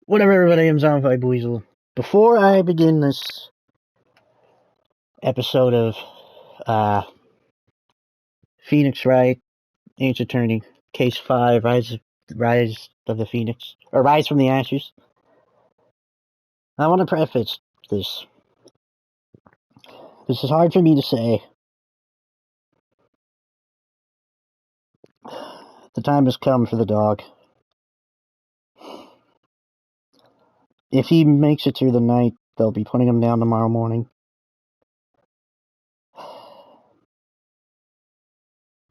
Whatever, everybody, I'm Zombie Weasel. Before I begin this episode of Phoenix Wright, Ancient Attorney, Case 5, Rise of the Phoenix, or Rise from the Ashes, I want to preface this. This is hard for me to say. The time has come for the dog. If he makes it through the night, they'll be putting him down tomorrow morning.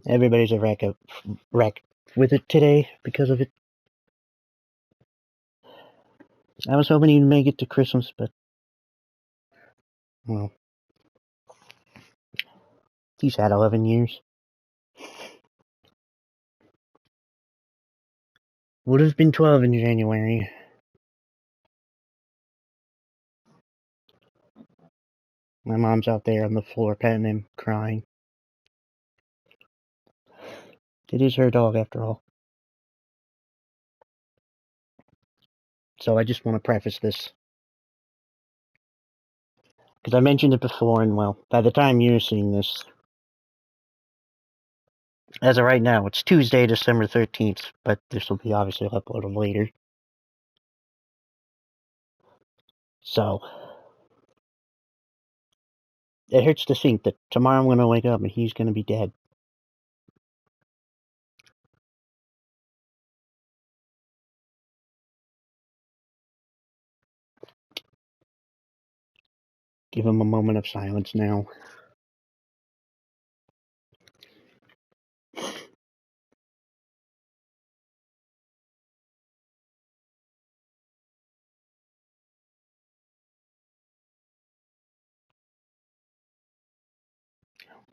Everybody's a wreck with it today because of it. I was hoping he'd make it to Christmas, but, well, he's had 11 years. Would have been 12 in January. My mom's out there on the floor petting him, crying. It is her dog, after all. So I just want to preface this. Because I mentioned it before, and well, by the time you're seeing this, as of right now, it's Tuesday, December 13th, but this will be obviously uploaded later. So, it hurts to think that tomorrow I'm going to wake up and he's going to be dead. Give him a moment of silence now.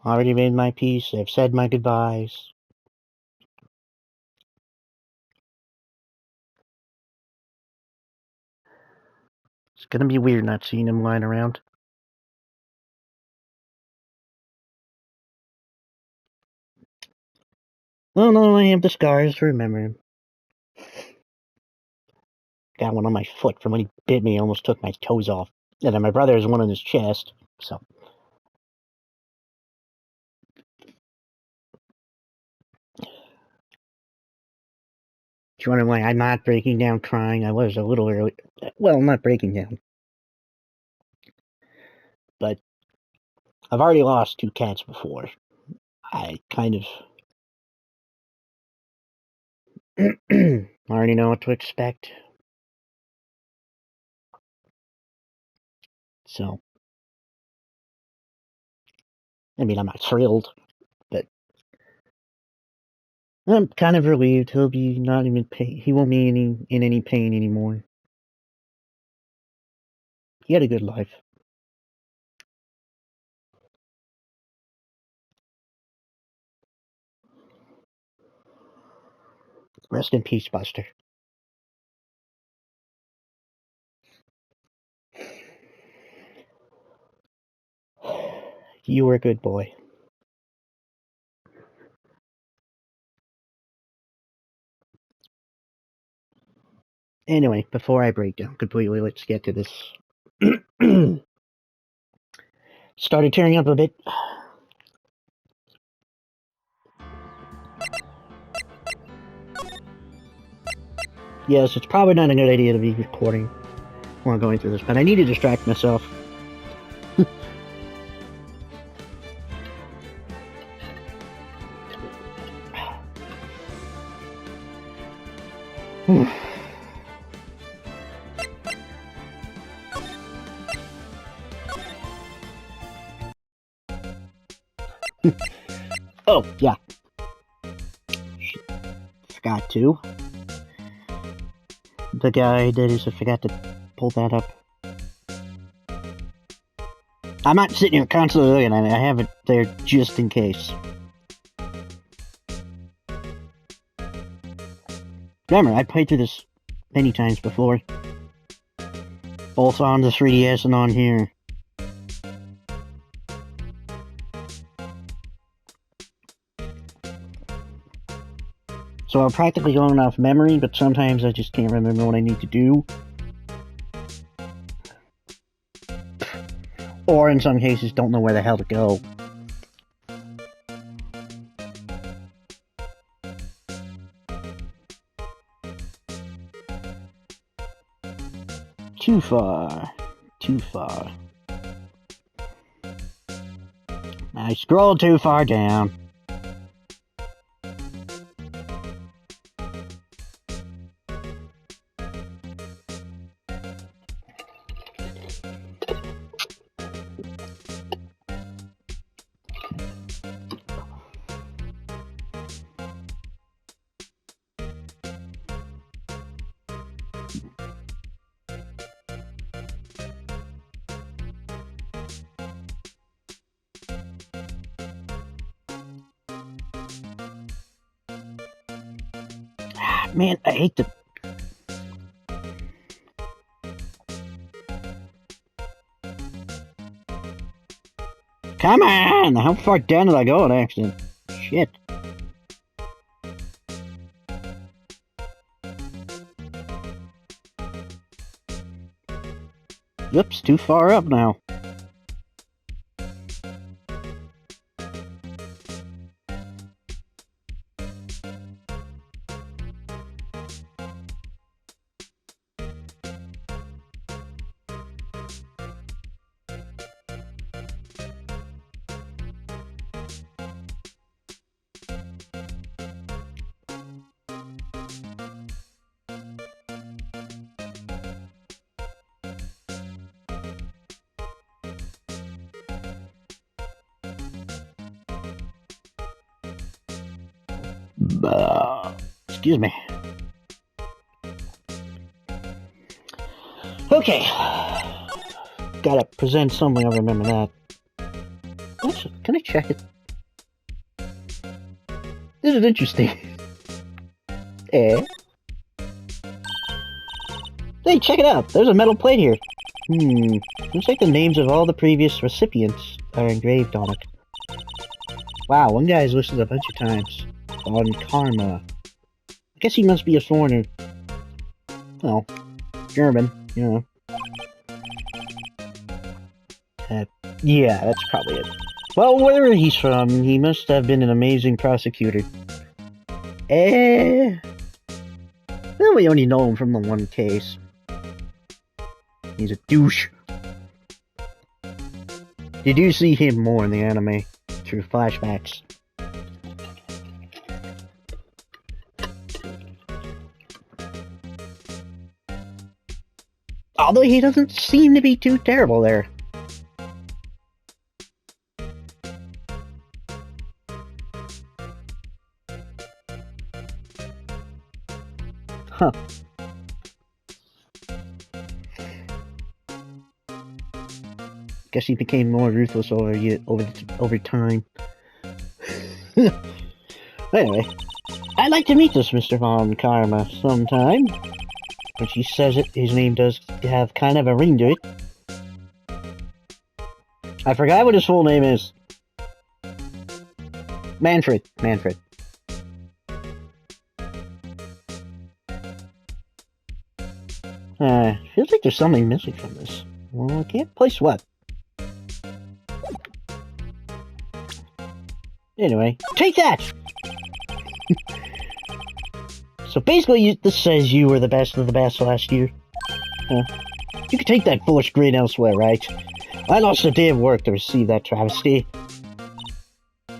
Already made my peace. I've said my goodbyes. It's going to be weird not seeing him lying around. Well, no, I have the scars to remember him. Got one on my foot from when he bit me. Almost took my toes off. And then my brother has one on his chest, so. You're wondering why I'm not breaking down crying. I was a little early. Well, not breaking down. But I've already lost 2 cats before. I kind of already know what to expect. So, I mean, I'm not thrilled, but I'm kind of relieved. He'll be not even pain. He won't be in any pain anymore. He had a good life. Rest in peace, Buster. You were a good boy. Anyway, before I break down completely, let's get to this. Started tearing up a bit. Yes, it's probably not a good idea to be recording while going through this, but I need to distract myself. Oh, yeah. Forgot to. The guy that is, I forgot to pull that up. I'm not sitting here constantly looking at it. I have it there just in case. Remember, I played through this many times before. Both on the 3DS and on here. So I'm practically going off memory, but sometimes I just can't remember what I need to do. Or in some cases, don't know where the hell to go. Too far. Too far. I scrolled too far down. Man, I hate the... Come on! How far down did I go in accident? Shit. Oops, too far up now. Excuse me. Okay. Gotta present something, I remember that. Actually, can I check it? This is interesting. Eh? Hey, check it out! There's a metal plate here. Looks like the names of all the previous recipients are engraved on it. Wow, one guy's listed a bunch of times. On Karma. I guess he must be a foreigner. Well, German, you know. Yeah, that's probably it. Well, wherever he's from, he must have been an amazing prosecutor. Well, we only know him from the one case. He's a douche. You do see him more in the anime, through flashbacks. Although he doesn't seem to be too terrible there. Huh. Guess he became more ruthless over time. Anyway, I'd like to meet this Mr. Von Karma sometime. When she says it, his name does have kind of a ring to it. I forgot what his full name is. Manfred. Feels like there's something missing from this. Well, I can't place what. Anyway, take that! So basically, this says you were the best of the best last year. You can take that foolish grin elsewhere, right? I lost a day of work to receive that travesty.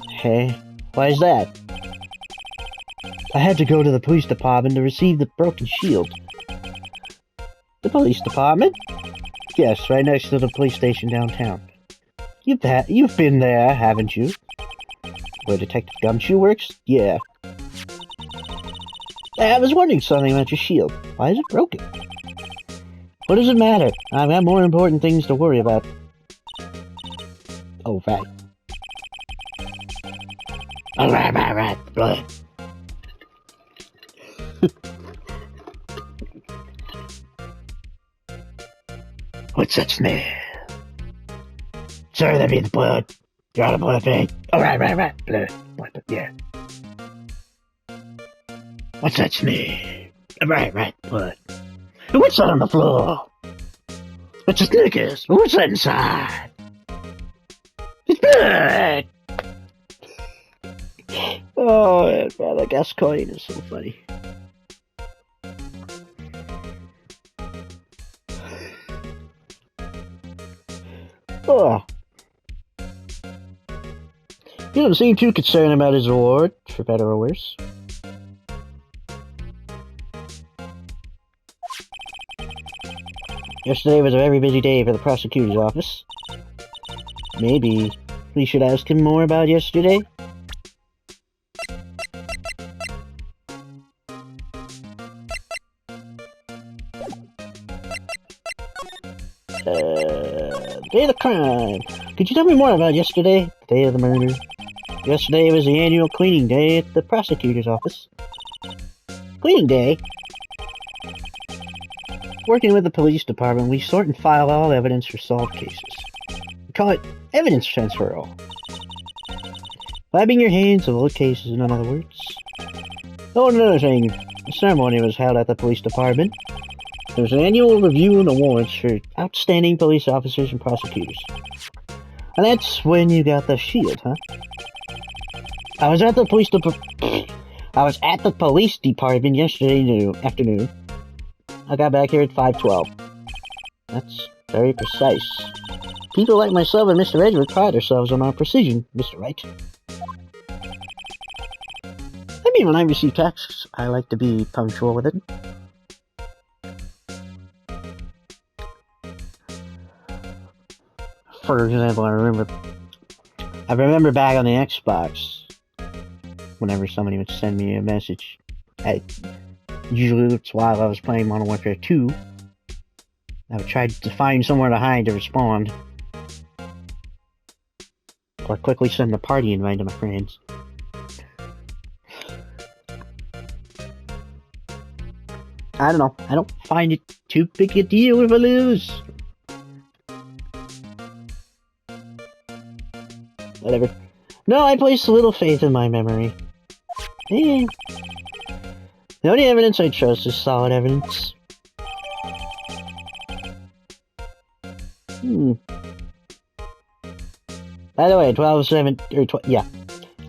Hey, why is that? I had to go to the police department to receive the broken shield. The police department? Yes, right next to the police station downtown. You've been there, haven't you? Where Detective Gumshoe works? Yeah. I was wondering something about your shield. Why is it broken? What does it matter? I've got more important things to worry about. Oh, right. Alright. Blah. What's that smell? Sorry, that means blood. You're out of blood, thing. Alright. Blood. Yeah. What's that smell? Right, blood. And what's that on the floor? It's a Snickers. What's that inside? Oh, man, Father Gascoigne is so funny. Oh. He doesn't seem too concerned about his reward, for better or worse. Yesterday was a very busy day for the prosecutor's office. Maybe we should ask him more about yesterday? Day of the crime. Could you tell me more about yesterday? The day of the murder. Yesterday was the annual cleaning day at the prosecutor's office. Cleaning day? Working with the police department, we sort and file all evidence for solved cases. We call it evidence transferal. Clapping your hands of old cases, in other words. Oh, another thing. The ceremony was held at the police department. There was an annual review and awards for outstanding police officers and prosecutors. And that's when you got the shield, huh? I was at the police department yesterday afternoon. I got back here at 5:12. That's very precise. People like myself and Mr. Edward pride ourselves on our precision, Mr. Wright. I mean, when I receive texts, I like to be punctual with it. For example, I remember back on the Xbox, whenever somebody would send me a message, usually it's while I was playing Modern Warfare 2, I would try to find somewhere to hide to respond, or quickly send a party invite to my friends. I don't know, I don't find it too big a deal if I lose. Whatever. No, I place little faith in my memory. The only evidence I trust is solid evidence. By the way, 12-7, yeah,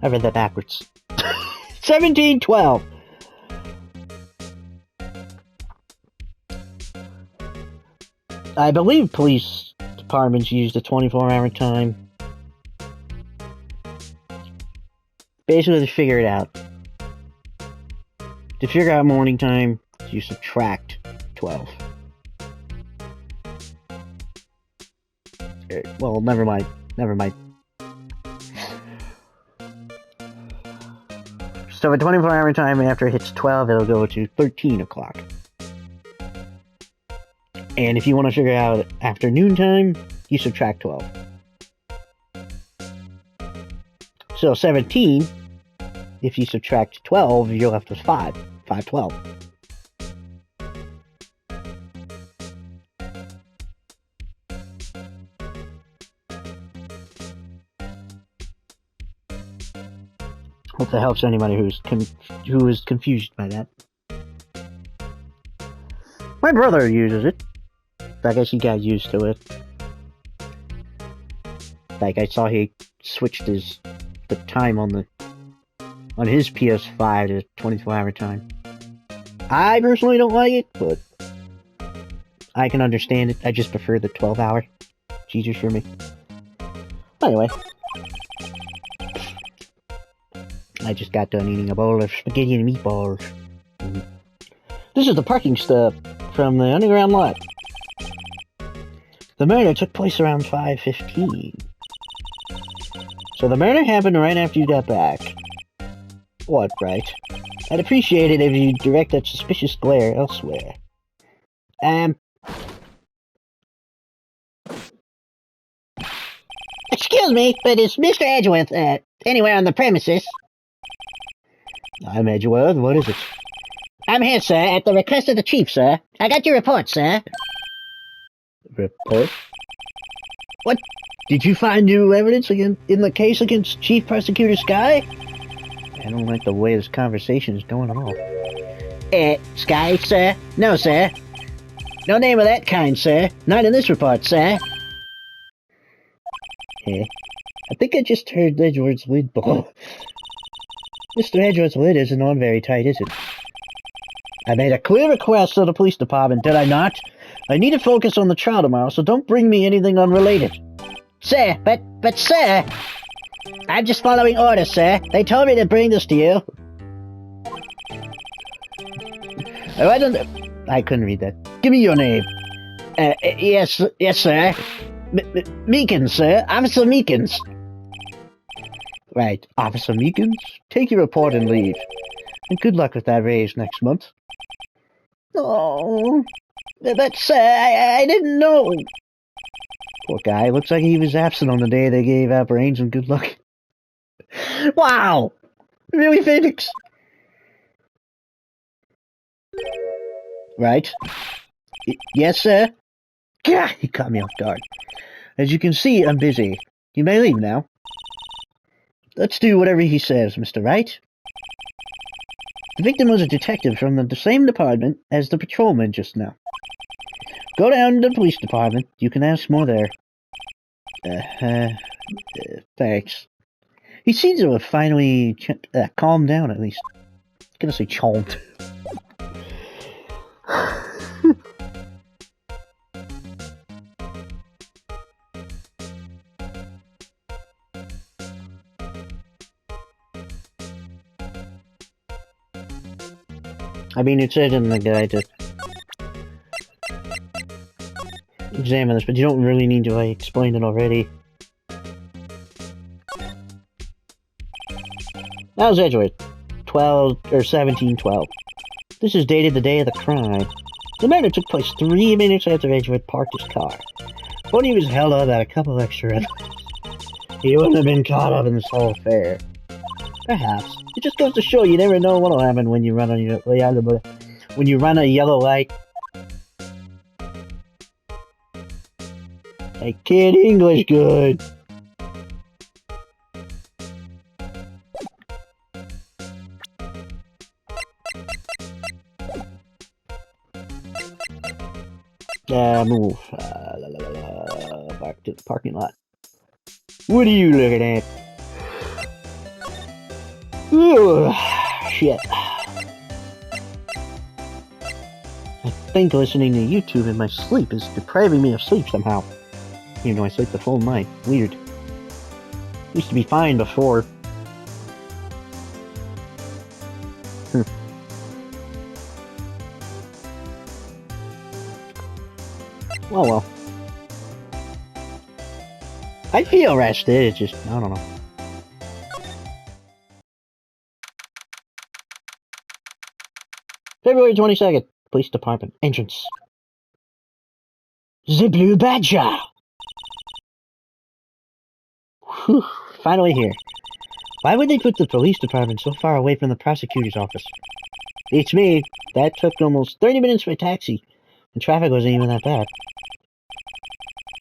I read that backwards. 17-12! I believe police departments use the 24-hour time. Basically, to figure it out. To figure out morning time, you subtract 12. Well, never mind. So at 24-hour time, after it hits 12, it'll go to 13 o'clock. And if you want to figure out afternoon time, you subtract 12. So 17, if you subtract 12, you're left with 5. 5/12. Hope that helps anybody who is confused by that. My brother uses it. I guess he got used to it. Like, I saw he switched the time on his PS5 to 24-hour time. I personally don't like it, but I can understand it. I just prefer the 12-hour. It's easier for me. Anyway. I just got done eating a bowl of spaghetti and meatballs. This is the parking stop from the underground lot. The murder took place around 5:15. So the murder happened right after you got back. What, Wright? I'd appreciate it if you direct that suspicious glare elsewhere. Excuse me, but is Mr. Edgeworth, anywhere on the premises? I'm Edgeworth. What is it? I'm here, sir, at the request of the chief, sir. I got your report, sir. Report? What? Did you find new evidence in the case against Chief Prosecutor Sky? I don't like the way this conversation is going at all. Sky, sir? No, sir. No name of that kind, sir. Not in this report, sir. I think I just heard Edward's lid blow. Mr. Edward's lid isn't on very tight, is it? I made a clear request to the police department, did I not? I need to focus on the trial tomorrow, so don't bring me anything unrelated. Sir, but sir! I'm just following orders, sir. They told me to bring this to you. Oh, I couldn't read that. Give me your name. Yes, sir. Meekins, sir. Officer Meekins. Right, Officer Meekins, take your report and leave. And good luck with that raise next month. Oh, but sir, I didn't know. Poor guy, looks like he was absent on the day they gave out brains and good luck. Wow! Really, Phoenix? Right. Yes, sir? Gah, he caught me off guard. As you can see, I'm busy. You may leave now. Let's do whatever he says, Mr. Wright. The victim was a detective from the same department as the patrolman just now. Go down to the police department. You can ask more there. Thanks. He seems to have finally calmed down, at least. I was gonna say calmed. I mean, it said in the guide to examine this, but you don't really need to, explain it already. That was Edgewood. 1712. This is dated the day of the crime. The murder took place 3 minutes after Edgewood parked his car. But he was held up at a couple extra hours. He wouldn't have been caught up in this whole affair. Perhaps. It just goes to show you never know what'll happen when you run a yellow light. I can't English good. Move. Back to the parking lot. What are you looking at? Ooh, shit. I think listening to YouTube in my sleep is depriving me of sleep somehow. Even though I sleep the full night. Weird. Used to be fine before. Oh well. I feel rested, it's just, I don't know. February 22nd, Police Department, entrance. The Blue Badger! Whew, finally here. Why would they put the police department so far away from the prosecutor's office? It's me. That took almost 30 minutes for a taxi. The traffic wasn't even that bad.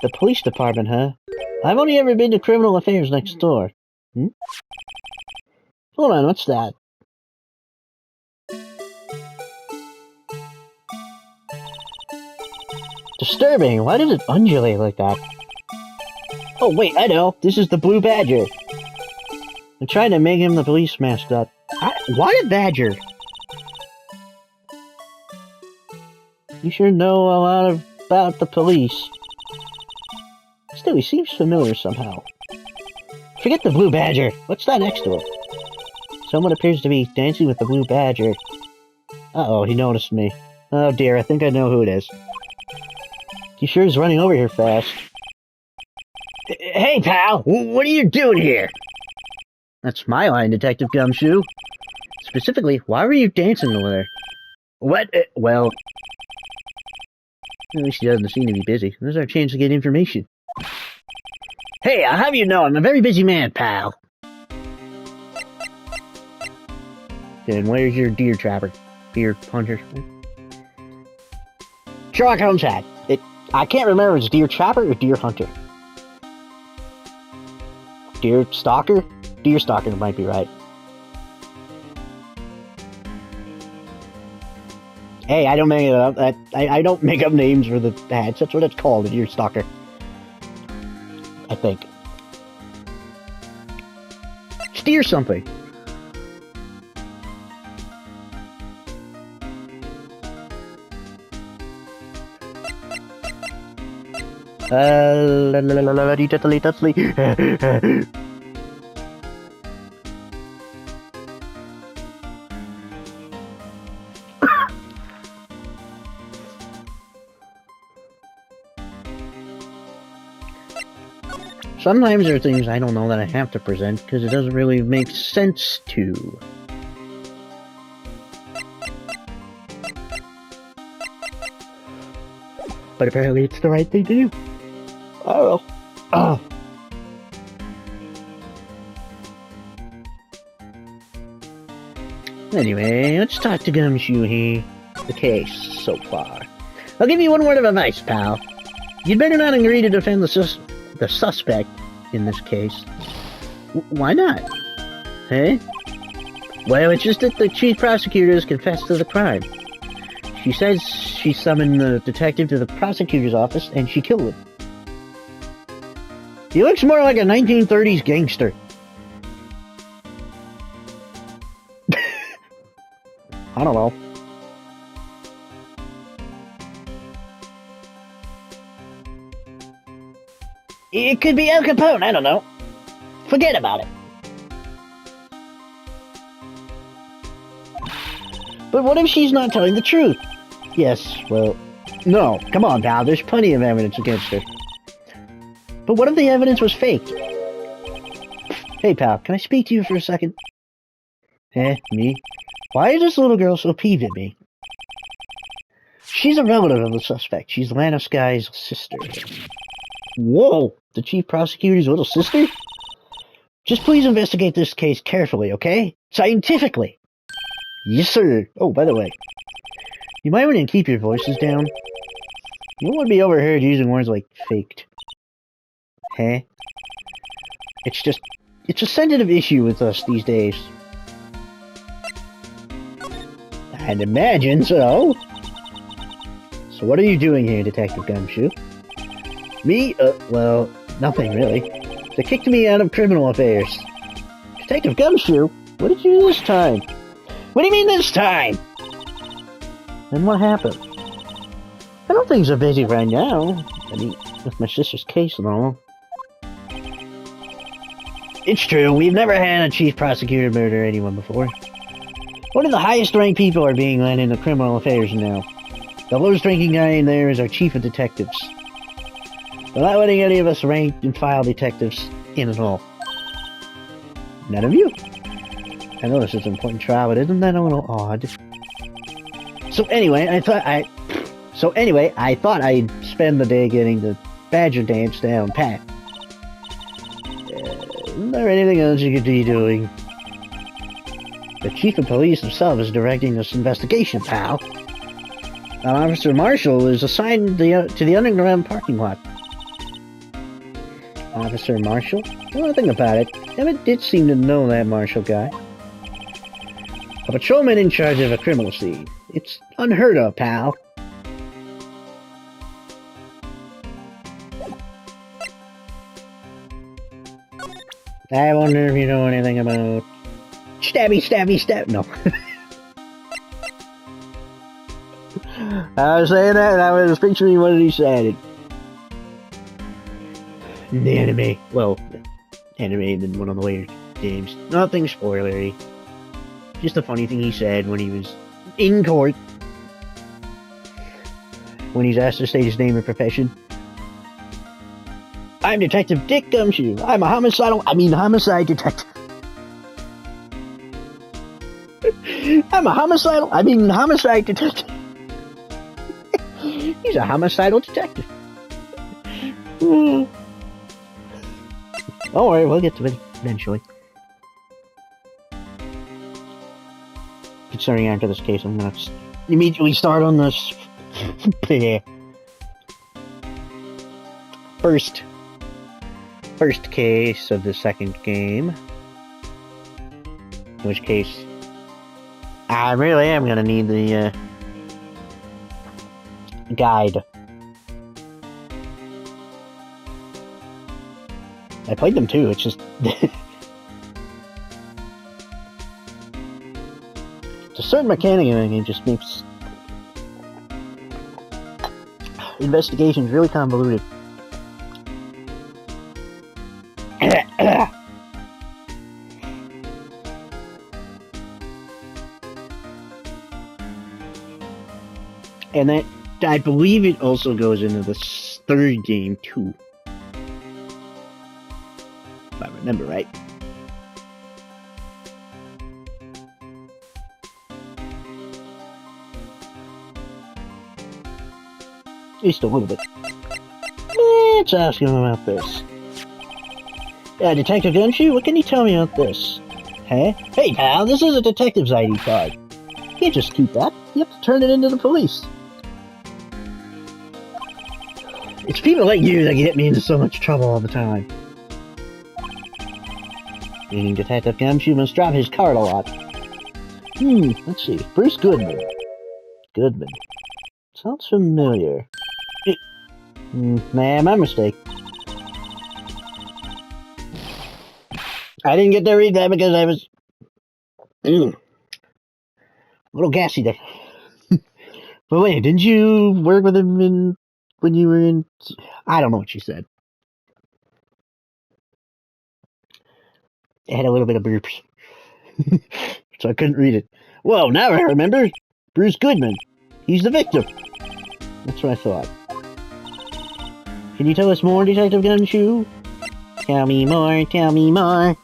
The police department, huh? I've only ever been to criminal affairs next door. Hold on, what's that? Disturbing. Why does it undulate like that? Oh, wait, I know. This is the Blue Badger. I'm trying to make him the police mascot. Why a badger? You sure know a lot about the police. Still, he seems familiar somehow. Forget the Blue Badger. What's that next to him? Someone appears to be dancing with the Blue Badger. Uh-oh, he noticed me. Oh dear, I think I know who it is. He sure is running over here fast. Hey, pal! What are you doing here? That's my line, Detective Gumshoe. Specifically, why were you dancing over there? What? Well... At least he doesn't seem to be busy. There's our chance to get information. Hey, I'll have you know I'm a very busy man, pal. And where's your deer trapper? Deer hunter? Sherlock Holmes hat. I can't remember if it's deer trapper or deer hunter. Deer stalker? Deer stalker might be right. Hey, I don't make it up. I don't make up names for the hats. That's what it's called, a deer stalker. I think. Steer something. Sometimes there are things I don't know that I have to present because it doesn't really make sense to. But apparently it's the right thing to do. Oh. Oh. Anyway, let's talk to Gumshoe here. The case so far. I'll give you one word of advice, pal. You'd better not agree to defend the suspect in this case. Why not? Hey? Well, it's just that the chief prosecutor has confessed to the crime. She says she summoned the detective to the prosecutor's office and she killed him. He looks more like a 1930s gangster. I don't know. It could be Al Capone, I don't know. Forget about it. But what if she's not telling the truth? Yes, well, no. Come on, pal, there's plenty of evidence against her. But what if the evidence was fake? Hey, pal, can I speak to you for a second? Me? Why is this little girl so peeved at me? She's a relative of the suspect. She's Lana Sky's sister. Whoa! The chief prosecutor's little sister? Just please investigate this case carefully, okay? Scientifically! Yes, sir. Oh, by the way, you might want to keep your voices down. You don't want to be overheard using words like faked. It's a sensitive issue with us these days. I'd imagine so. So what are you doing here, Detective Gumshoe? Me? Well, nothing really. They kicked me out of criminal affairs. Detective Gumshoe? What did you do this time? What do you mean this time? Then what happened? I don't think so busy right now. I mean, with my sister's case and all. It's true, we've never had a chief prosecutor murder anyone before. One of the highest ranked people are being led into criminal affairs now. The lowest ranking guy in there is our chief of detectives. They're not letting any of us ranked and file detectives in at all. None of you. I know this is an important trial, but isn't that a little odd? So anyway, I thought I'd spend the day getting the Badger dance down pat. Isn't there anything else you could be doing? The chief of police himself is directing this investigation, pal. Officer Marshall is assigned to the underground parking lot. Officer Marshall? Well, nothing about it. Emmett did seem to know that Marshall guy. A patrolman in charge of a criminal scene. It's unheard of, pal. I wonder if you know anything about... Stabby, stabby, stab... No. I was saying that and I was picturing what he said. In the anime. Well, anime in one of the later games. Nothing spoilery. Just a funny thing he said when he was in court. When he's asked to state his name and profession. I'm Detective Dick Gumshoe. I'm a homicide detective. I'm a homicide detective. He's a homicidal detective. Don't worry, we'll get to it eventually. Concerning after this case, I'm gonna immediately start on this first case of the second game. In which case, I really am gonna need the guide. I played them too, it's just... a certain mechanic in the game just makes investigations really convoluted. And that, I believe it also goes into the third game too. If I remember right. At least a little bit. Let's ask him about this. Detective Gumshoe, what can you tell me about this? Huh? Hey pal, this is a detective's ID card. You can't just keep that. You have to turn it into the police. It's people like you that get me into so much trouble all the time. Meaning Detective Gumshoe must drop his card a lot. Let's see. Bruce Goodman. Goodman. Sounds familiar. Nah, my mistake. I didn't get to read that because I was... a little gassy there. But wait, didn't you work with him when you were in... I don't know what you said. It had a little bit of burps. So I couldn't read it. Whoa, now I remember. Bruce Goodman. He's the victim. That's what I thought. Can you tell us more, Detective Gumshoe? Tell me more, tell me more.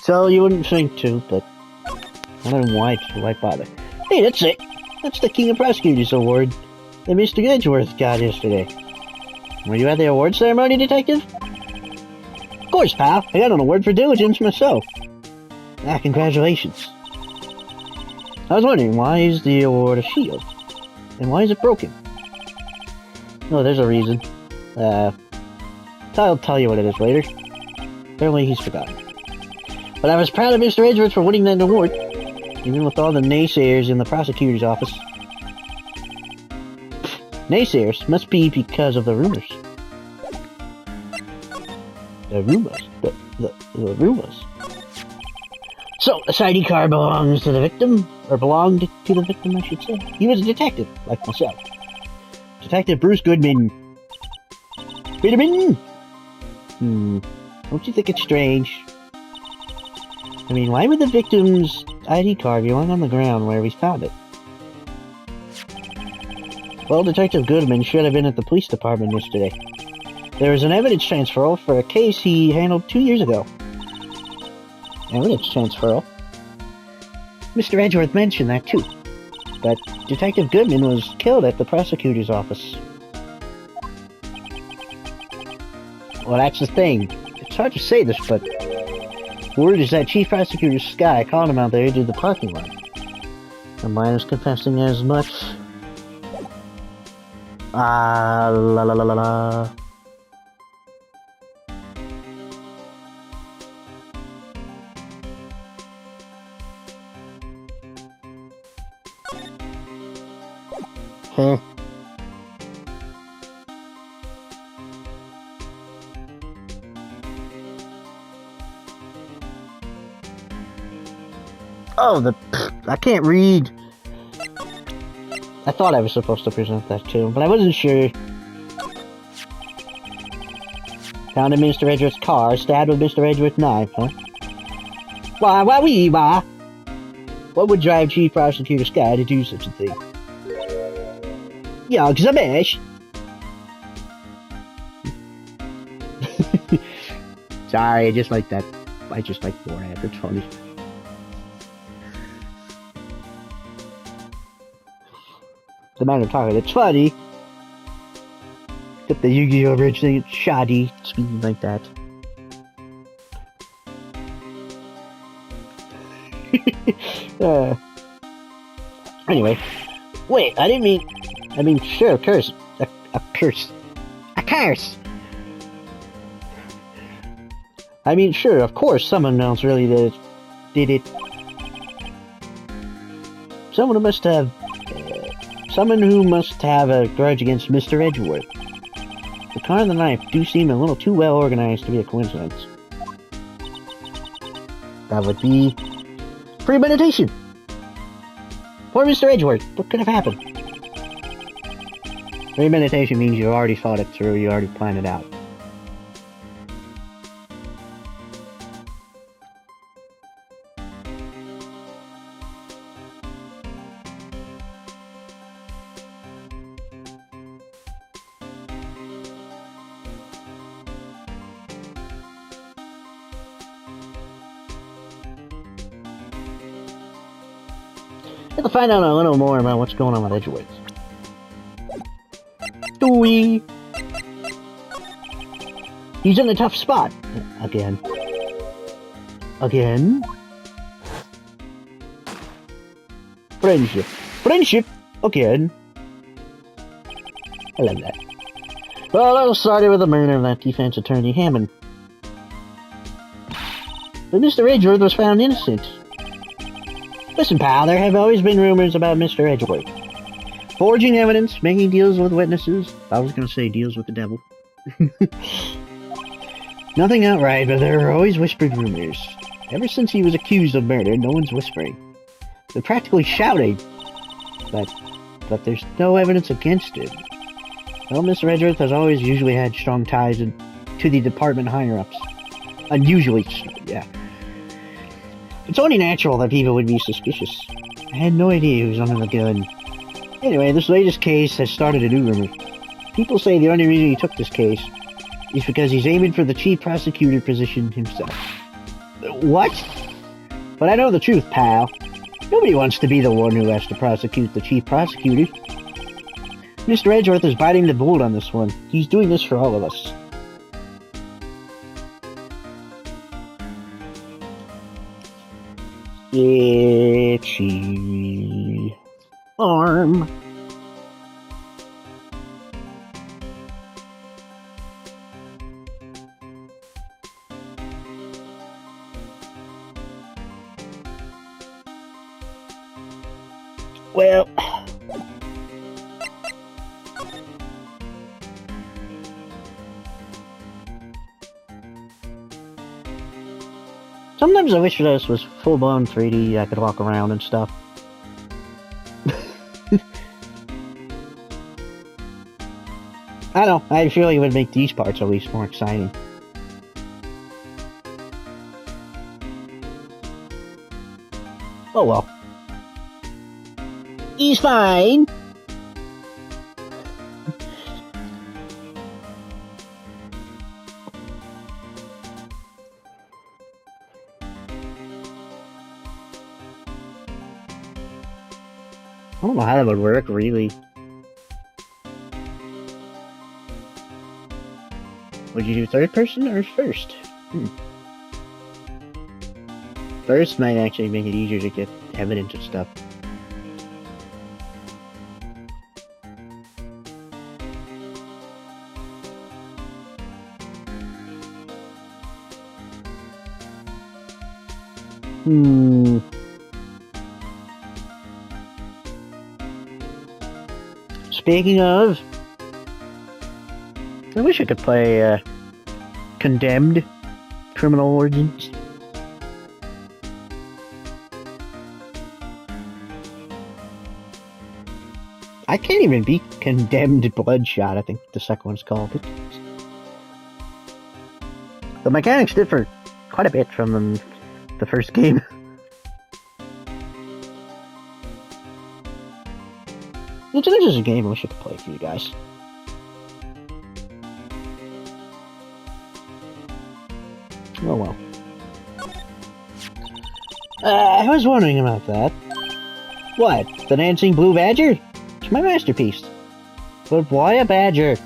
So you wouldn't think to, but I don't know why bother. Hey, that's it. That's the King of Prosecutors Award that Mr. Edgeworth got yesterday. Were you at the award ceremony, Detective? Of course, pal. I got an award for diligence myself. Congratulations. I was wondering, why is the award a shield? And why is it broken? Oh, there's a reason. I'll tell you what it is later. Apparently he's forgotten. But I was proud of Mr. Edgeworth for winning that award, even with all the naysayers in the prosecutor's office. Naysayers must be because of the rumors. The rumors? The rumors. So, the ID card belongs to the victim? Or belonged to the victim, I should say. He was a detective, like myself. Detective Bruce Goodman. Goodman? Don't you think it's strange? I mean, why would the victim's ID card be lying on the ground where we found it? Well, Detective Goodman should have been at the police department yesterday. There was an evidence transferal for a case he handled 2 years ago. Evidence transferal? Mr. Edgeworth mentioned that too. But Detective Goodman was killed at the prosecutor's office. Well, that's the thing. It's hard to say this, but word is that Chief Prosecutor Sky called him out there into the parking lot. The man is confessing as much. La la la la la. Huh. Oh, I can't read. I thought I was supposed to present that too, but I wasn't sure. Found in Mr. Edgeworth's car, stabbed with Mr. Edgeworth's knife, huh? Wah. What would drive Chief Prosecutor Sky to do such a thing? Yogs a bish. Sorry, I just like that. I just like Borat. It's funny. The man I'm talking, it's funny. Got the Yu-Gi-Oh! Bridge thing, it's shoddy, speaking like that. Anyway. Wait, I mean, sure, a curse. A curse. A curse! I mean, sure, of course, someone else really did it. Someone who must have a grudge against Mr. Edgeworth. The car and the knife do seem a little too well organized to be a coincidence. That would be premeditation. Poor Mr. Edgeworth, what could have happened? Premeditation means you already thought it through, you already planned it out. I have to find out a little more about what's going on with Edgeworth. Dewey! He's in a tough spot. Again. Again? Friendship. Friendship! Again. I love that. Well, it all started with the murder of that defense attorney, Hammond. But Mr. Edgeworth was found innocent. Listen, pal, there have always been rumors about Mr. Edgeworth. Forging evidence, making deals with witnesses. I was gonna say deals with the devil. Nothing outright, but there are always whispered rumors. Ever since he was accused of murder, no one's whispering. They're practically shouting. But there's no evidence against him. Well, Mr. Edgeworth has always usually had strong ties to the department higher-ups. Unusually, yeah. It's only natural that people would be suspicious. I had no idea he was under the gun. Anyway, this latest case has started a new rumor. People say the only reason he took this case is because he's aiming for the chief prosecutor position himself. What? But I know the truth, pal. Nobody wants to be the one who has to prosecute the chief prosecutor. Mr. Edgeworth is biting the bullet on this one. He's doing this for all of us. Itchy arm. Well, sometimes I wish this was full-blown 3D, I could walk around and stuff. I don't know, I feel like it would make these parts at least more exciting. Oh well. He's fine! I don't know how that would work, really. Would you do third person or first? First might actually make it easier to get evidence and stuff. Speaking of, I wish I could play Condemned Criminal Origins. I can't even beat Condemned Bloodshot, I think the second one's called. The mechanics differ quite a bit from the first game. It's an interesting game I wish I could play for you guys. Oh well. I was wondering about that. What? The Dancing Blue Badger? It's my masterpiece. But why a badger?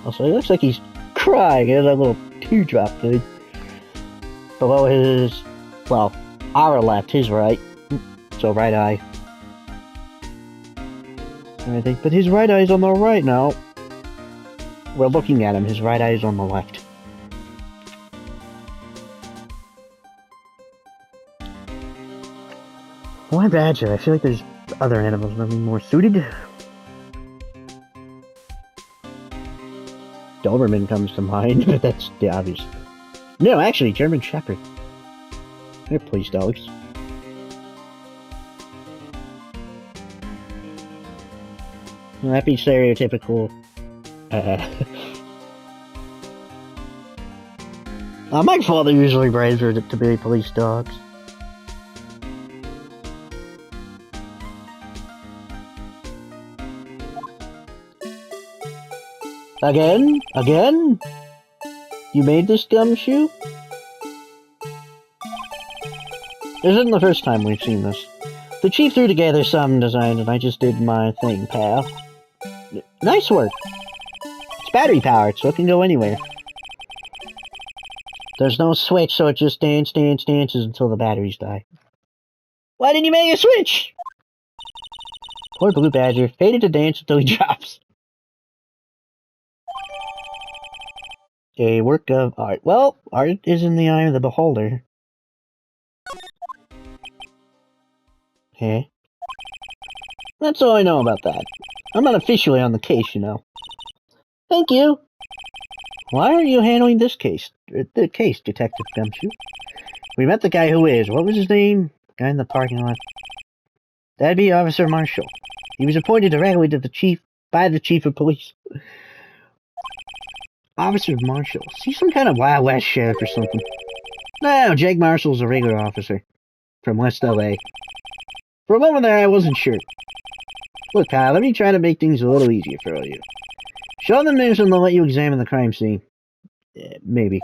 Also, it looks like he's crying. He has that little teardrop thing. Below his... well, our left, his right. So right eye. And I think, but his right eye's on the right now. We're looking at him, his right eye's on the left. Why badger? I feel like there's other animals that would be more suited. Doberman comes to mind, but that's the obvious. No, actually, German Shepherd. They're police dogs. Well, that'd be stereotypical. My father usually braids her to be police dogs. Again? Again? You made this gumshoe? This isn't the first time we've seen this. The chief threw together some designs and I just did my thing, pal. Nice work. It's battery powered, so it can go anywhere. There's no switch, so it just dances until the batteries die. Why didn't you make a switch? Poor Blue Badger, fated to dance until he drops. A work of art. Well, art is in the eye of the beholder. Hey? That's all I know about that. I'm not officially on the case, you know. Thank you. Why are you handling this case? The case, Detective Gumshoe. We met the guy who is. What was his name? Guy in the parking lot. That'd be Officer Marshall. He was appointed directly to the chief by the chief of police. Officer Marshall. Is he some kind of Wild West sheriff or something? No, Jake Marshall's a regular officer. From West LA. For a moment there, I wasn't sure. Look, Kyle, let me try to make things a little easier for you. Show them news and they'll let you examine the crime scene. Maybe.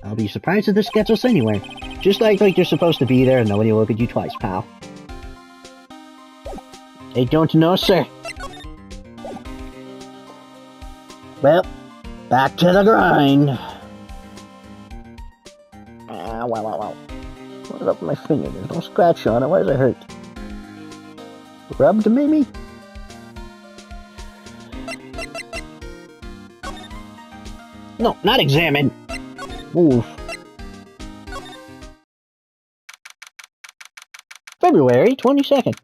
I'll be surprised if this gets us anywhere. Just act like you're supposed to be there and nobody will look at you twice, pal. I don't know, sir. Well, back to the grind. Wow. What about my finger? There's no scratch on it. Why does it hurt? Rubbed, maybe? No, not examine. Move. February 22nd.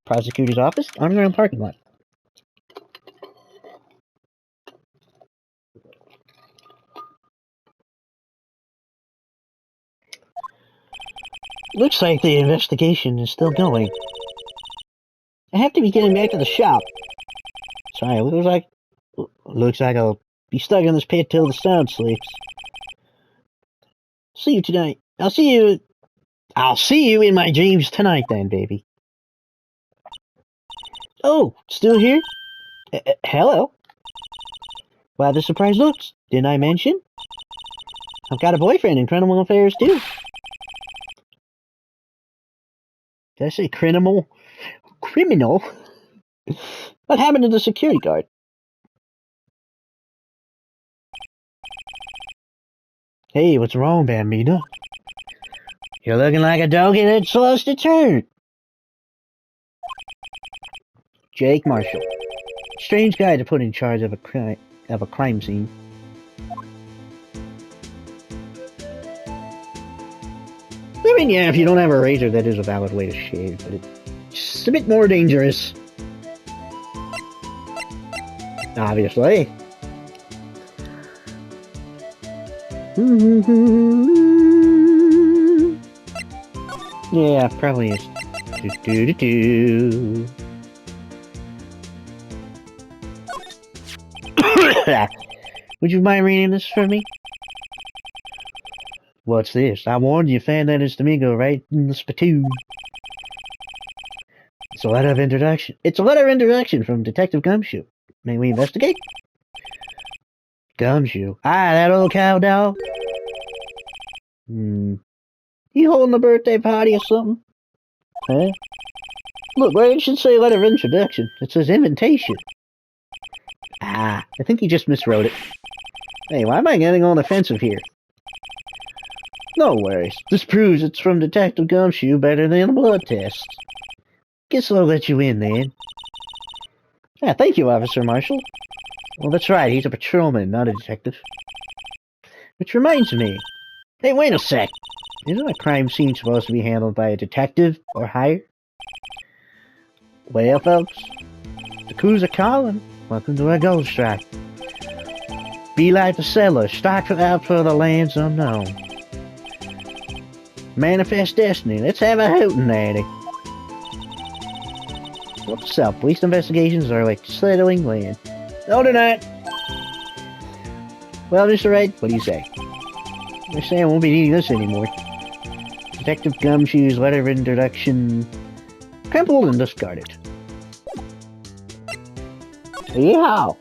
Prosecutor's office, underground parking lot. Looks like the investigation is still going. I have to be getting back to the shop. Sorry, looks like I'll be stuck in this pit till the sun sleeps. See you tonight. I'll see you in my dreams tonight then, baby. Oh, still here? Hello? Why the surprise looks? Didn't I mention? I've got a boyfriend in criminal affairs too. Did I say criminal? Criminal? What happened to the security guard? Hey, what's wrong, Bambina? You're looking like a doggy that's lost its herd. Jake Marshall. Strange guy to put in charge of a crime scene. I mean, yeah, if you don't have a razor, that is a valid way to shave, but it's a bit more dangerous. Obviously. Yeah, probably is. Do. Would you mind reading this for me? What's this? I warned you, fan that is Domingo, right in the spittoon. It's a letter of introduction. It's a letter of introduction from Detective Gumshoe. May we investigate? Gumshoe. Ah, that old cow dog. You holding a birthday party or something? Huh? Look, where it should say letter of introduction. It says invitation. Ah, I think he just miswrote it. Hey, why am I getting all defensive here? No worries. This proves it's from Detective Gumshoe better than a blood test. Guess I'll let you in, then. Yeah, thank you, Officer Marshall. Well, that's right, he's a patrolman, not a detective. Which reminds me. Hey, wait a sec. Isn't a crime scene supposed to be handled by a detective or higher? Well, folks, the crews are calling. Welcome to our gold strike. Be like the settlers, strike out for the lands unknown. Manifest destiny. Let's have a hootin' daddy. What's up? Police investigations are like settling land. No, they're not. Well, Mr. Wright, what do you say? I say I won't be needing this anymore. Detective Gumshoe's letter of introduction crumpled and discarded. Yeehaw!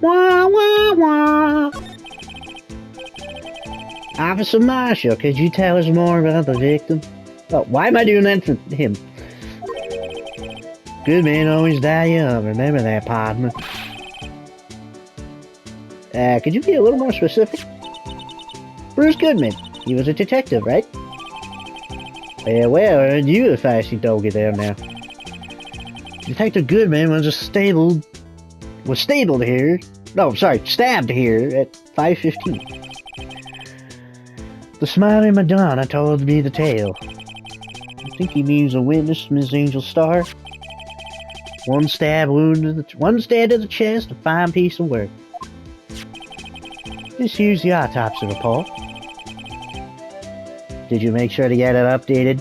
Wah, wah, wah. Officer Marshall, could you tell us more about the victim? Oh, why am I doing that to him? Good men always die young, remember that, partner. Could you be a little more specific? Bruce Goodman, he was a detective, right? Well, aren't you a feisty doggy there now? Detective Goodman was stabled here. No, sorry, stabbed here at 5:15. The smiling Madonna told me the tale. I think he means a witness, Miss Angel Star. One stab to the chest, a fine piece of work. Just use the autopsy report. Did you make sure to get it updated?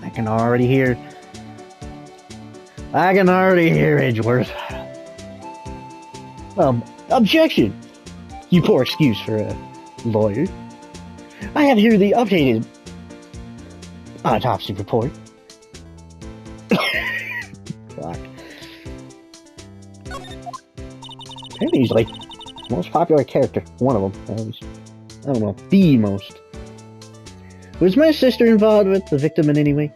I can already hear Edgeworth. Objection! You poor excuse for a lawyer. I have here the updated autopsy report. Fuck. Apparently he's like the most popular character. One of them. I don't know. The most. Was my sister involved with the victim in any way?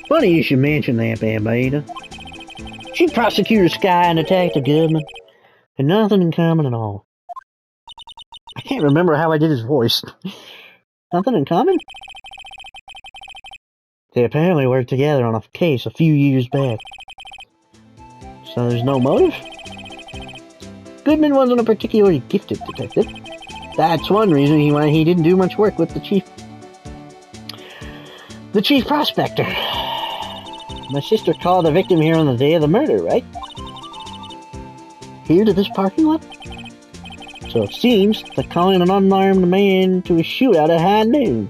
Funny you should mention that, Bambina. She prosecutor Sky and Detective Goodman. And nothing in common at all. I can't remember how I did his voice. Nothing in common? They apparently worked together on a case a few years back. So there's no motive? Goodman wasn't a particularly gifted detective. That's one reason why he didn't do much work with the chief prospector. My sister called the victim here on the day of the murder, right? Here to this parking lot? So it seems they're calling an unarmed man to a shootout at high noon.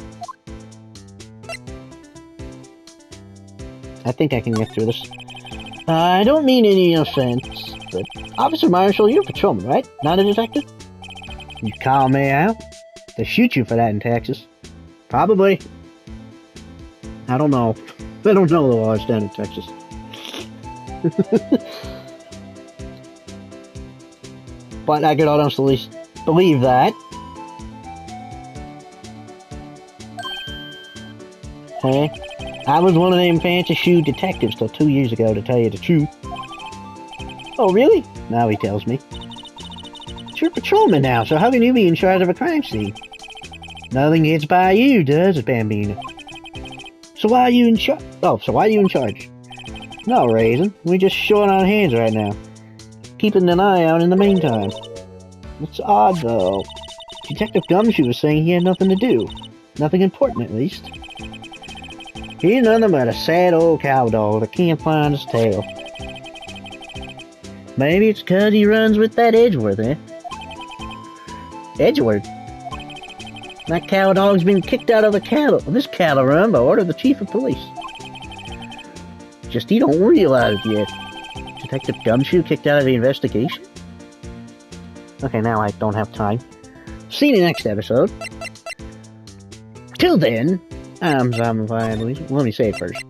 I think I can get through this. I don't mean any offense, but Officer Marshall, you're a patrolman, right? Not a detective? You call me out? They shoot you for that in Texas. Probably. I don't know. I don't know the laws down in Texas. But I could honestly believe that. Hey, I was one of them fancy shoe detectives till 2 years ago, to tell you the truth. Oh, really? Now he tells me. But you're a patrolman now, so how can you be in charge of a crime scene? Nothing gets by you, does it, Bambina? So why are you in charge? Oh, so why are you in charge? No, Raisin. We're just short on hands right now. Keeping an eye out in the meantime. It's odd, though. Detective Gumshoe was saying he had nothing to do. Nothing important, at least. He's nothing but a sad old cowdog that can't find his tail. Maybe it's 'cause he runs with that Edgeworth, eh? Edgeworth? That cowdog's been kicked out of this cattle run by order of the chief of police. Just he don't realize it yet. Detective Gumshoe kicked out of the investigation? Okay, now I don't have time. See you in the next episode. Till then, I'm Zombified Louise. Let me say it first.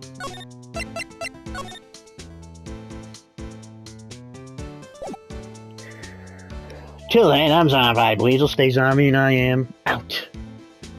Till then, I'm Zombified Weasel. Stay zombie and I am out.